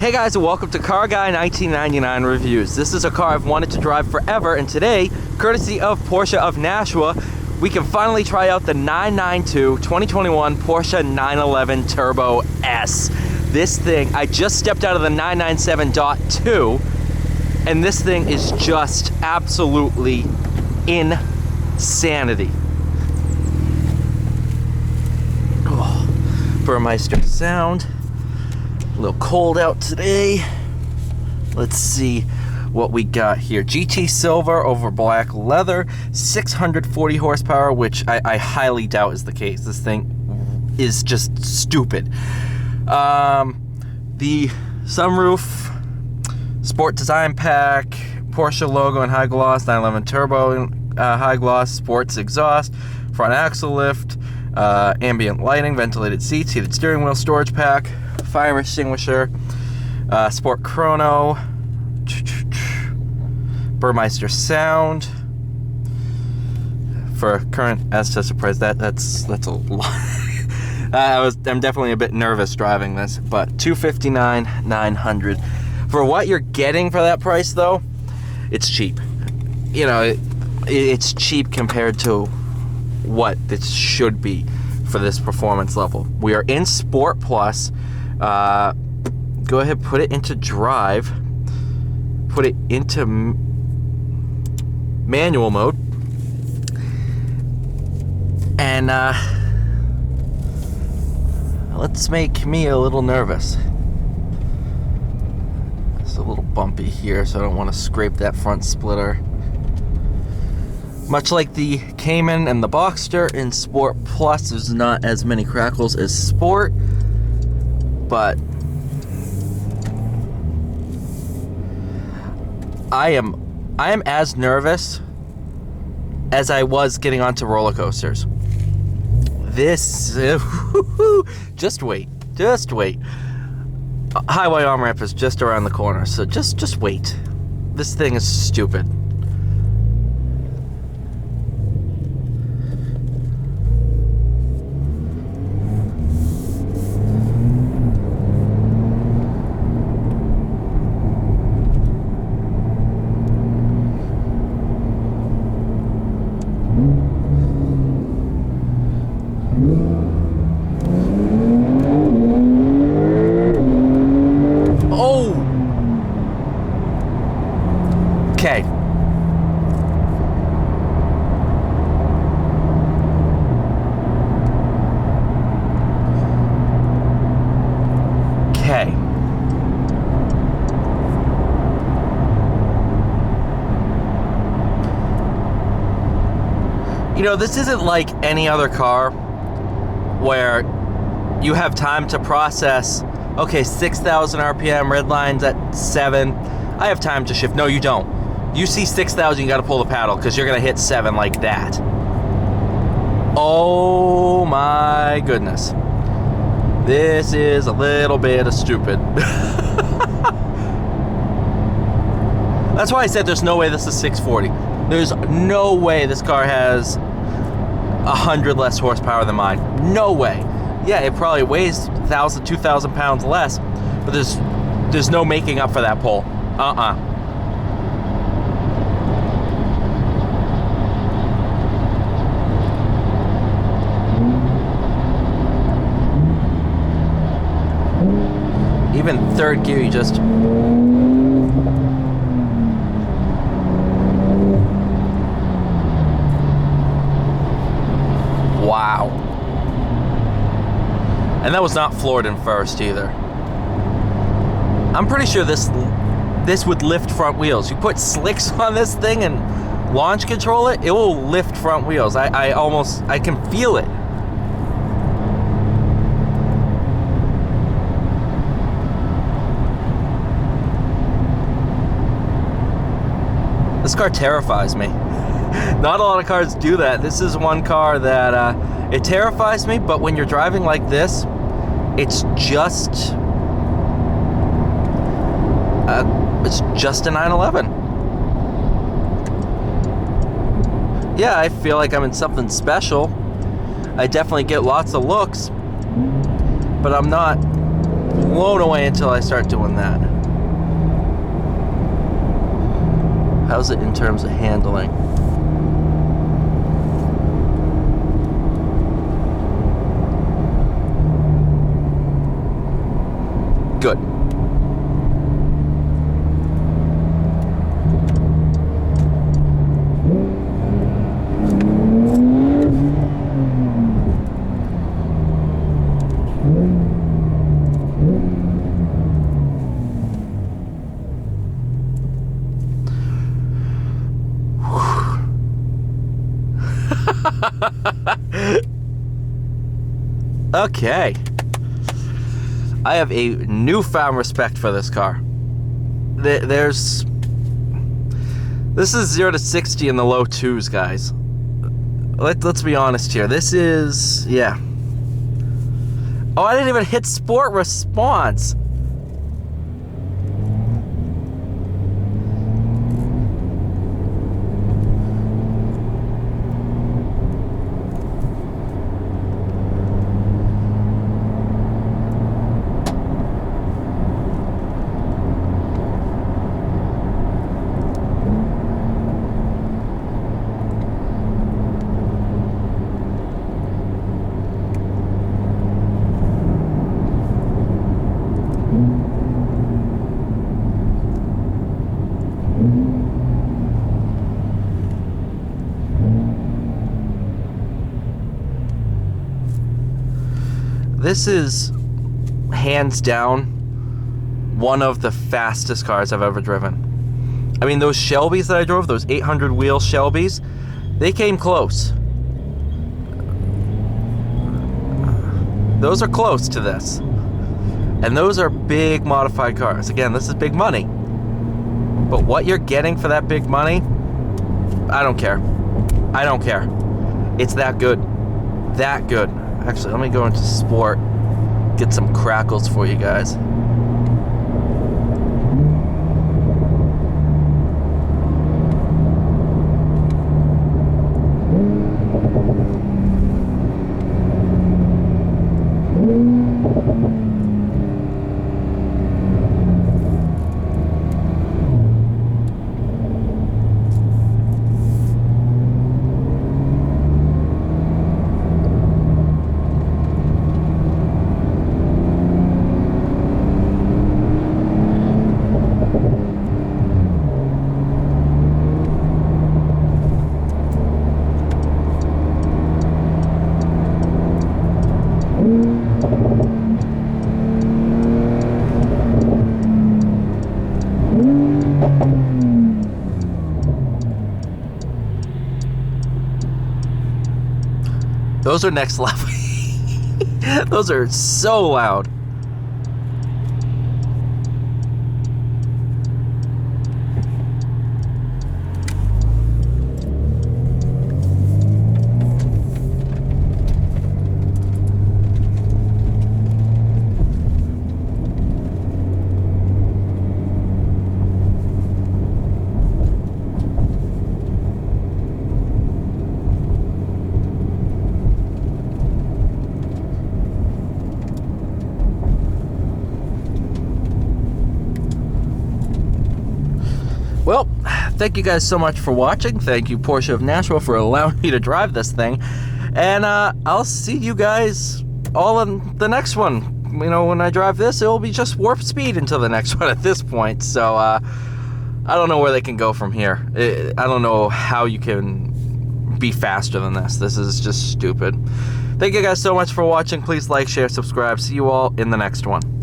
Hey guys, and welcome to Car Guy 1999 Reviews. This is a car I've wanted to drive forever, and today, courtesy of Porsche of Nashua, we can finally try out the 992 2021 Porsche 911 Turbo S. This thing, I just stepped out of the 997.2, and this thing is just absolutely insanity. Oh, Burmeister sound. A little cold out today. Let's see what we got here. GT silver over black leather, 640 horsepower, which I highly doubt is the case. This thing is just stupid. The sunroof, sport design pack, Porsche logo and high gloss, 911 turbo high gloss, sports exhaust, front axle lift, ambient lighting, ventilated seats, heated steering wheel, storage pack, fire extinguisher, sport chrono, Burmeister sound. For current as test price, that's a lot. I'm definitely a bit nervous driving this, but $259,900 for what you're getting for that price, though. It's cheap. You know, it's cheap compared to what this should be for this performance level. We are in Sport Plus. Go ahead, put it into drive, put it into manual mode, and let's make me a little nervous. It's a little bumpy here, so I don't want to scrape that front splitter. Much like the Cayman and the Boxster in Sport Plus, there's not as many crackles as Sport, but I am as nervous as I was getting onto roller coasters. This, just wait. Highway on-ramp is just around the corner, so just wait. This thing is stupid. Okay. Okay. You know, this isn't like any other car where you have time to process, okay, 6,000 RPM, red line's at 7. I have time to shift. No, you don't. You see 6,000, you got to pull the paddle because you're going to hit 7 like that. Oh my goodness. This is a little bit of stupid. That's why I said there's no way this is 640. There's no way this car has 100 less horsepower than mine. No way. Yeah, it probably weighs 1,000, 2,000 pounds less, but there's no making up for that pull. Even third gear, you just... Wow. And that was not floored in first either. I'm pretty sure this would lift front wheels. You put slicks on this thing and launch control it, it will lift front wheels. I can feel it. This car terrifies me. Not a lot of cars do that. This is one car that it terrifies me, but when you're driving like this, it's just a 911. Yeah, I feel like I'm in something special. I definitely get lots of looks, but I'm not blown away until I start doing that. How's it in terms of handling? Good. Okay. I have a newfound respect for this car. This is 0 to 60 in the low 2s, guys. Let's be honest here. This is, yeah. Oh, I didn't even hit sport response. This is, hands down, one of the fastest cars I've ever driven. I mean, those Shelbys that I drove, those 800 wheel Shelbys, they came close. Those are close to this. And those are big modified cars. Again, this is big money. But what you're getting for that big money, I don't care. I don't care. It's that good. That good. Actually, let me go into sport, get some crackles for you guys. Those are next level. Those are so loud. Well, thank you guys so much for watching. Thank you, Porsche of Nashua, for allowing me to drive this thing. And I'll see you guys all in the next one. You know, when I drive this, it will be just warp speed until the next one at this point. So, I don't know where they can go from here. I don't know how you can be faster than this. This is just stupid. Thank you guys so much for watching. Please like, share, subscribe. See you all in the next one.